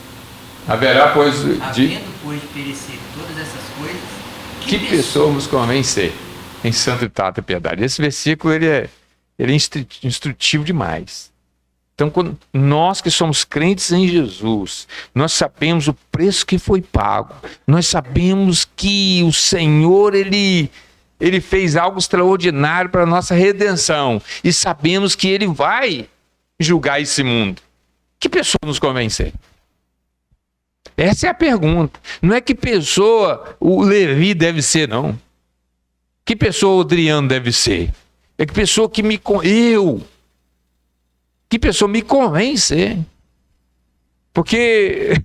Haverá, pois, Havendo, pois, de perecer todas essas coisas, que pessoa nos convém ser em santo trato e piedade. Esse versículo ele é instrutivo demais. Então, quando nós que somos crentes em Jesus, nós sabemos o preço que foi pago. Nós sabemos que o Senhor, Ele fez algo extraordinário para a nossa redenção. E sabemos que Ele vai julgar esse mundo. Que pessoa nos convém ser? Essa é a pergunta. Não é que pessoa o Levi deve ser, não. Que pessoa o Adriano deve ser? É que pessoa que que pessoa me convém ser. Porque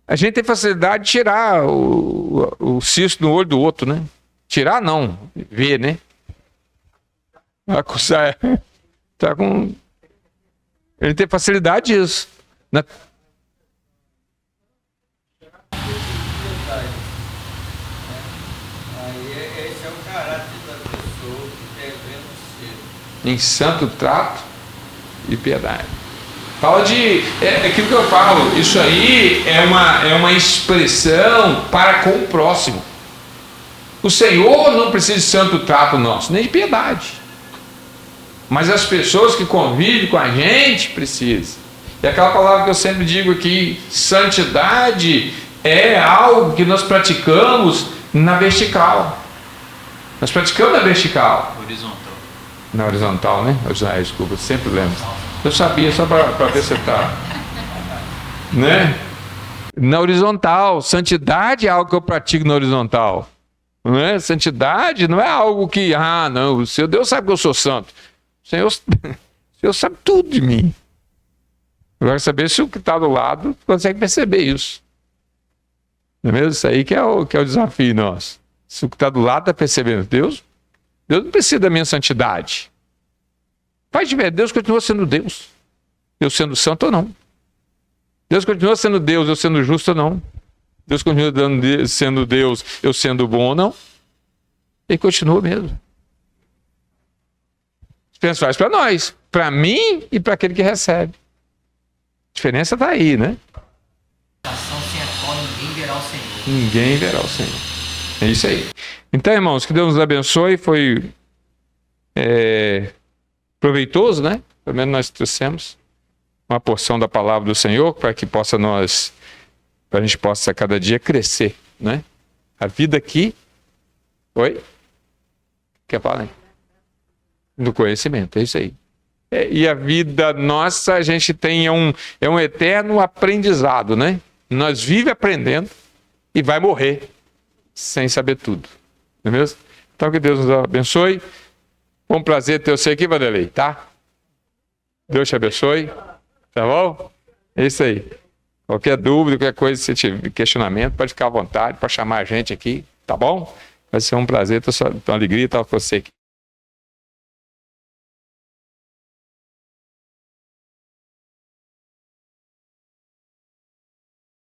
a gente tem facilidade de tirar o cisto no olho do outro, né? Tirar não, ver, né? Acusar. Tá com... Ele tem facilidade disso. Aí esse é o caráter da pessoa que devemos ser. Em santo trato e piedade. Fala de... É aquilo que eu falo. Isso aí é uma expressão para com o próximo. O Senhor não precisa de santo trato nosso, nem de piedade. Mas as pessoas que convivem com a gente precisam. E aquela palavra que eu sempre digo aqui, santidade é algo que nós praticamos na vertical. Nós praticamos na vertical. Horizontal. Na horizontal, né? Desculpa, eu sempre lembro. Eu sabia, só para ver se tá. Né? Na horizontal. Santidade é algo que eu pratico na horizontal. Não é? Santidade não é algo que, não, o Senhor, Deus sabe que eu sou santo. O Senhor sabe tudo de mim. Agora, saber se o que está do lado consegue perceber isso. Não é mesmo? Isso aí que é o desafio nosso. Se o que está do lado está percebendo Deus não precisa da minha santidade. Pai de ver, Deus continua sendo Deus. eu sendo santo ou não. Deus continua sendo Deus, eu sendo justo ou não. Deus continua sendo Deus, eu sendo bom ou não. Ele continua mesmo. A diferença faz para nós, para mim e para aquele que recebe. A diferença está aí, né? Sem a qual ninguém verá o Senhor. Ninguém verá o Senhor. É isso aí. Então, irmãos, que Deus nos abençoe. Foi proveitoso, né? Pelo menos nós trouxemos uma porção da palavra do Senhor para que para a gente possa cada dia crescer, né? A vida aqui. Oi? Quer falar, né? No conhecimento, é isso aí. E a vida nossa, a gente tem um eterno aprendizado, né? Nós vivemos aprendendo e vai morrer sem saber tudo. Não é mesmo? Então que Deus nos abençoe. Foi um prazer ter você aqui, Vanderlei, tá? Deus te abençoe. Tá bom? É isso aí. Qualquer dúvida, qualquer coisa, se tiver questionamento, pode ficar à vontade, pode chamar a gente aqui, tá bom? Vai ser um prazer, uma alegria estar com você aqui.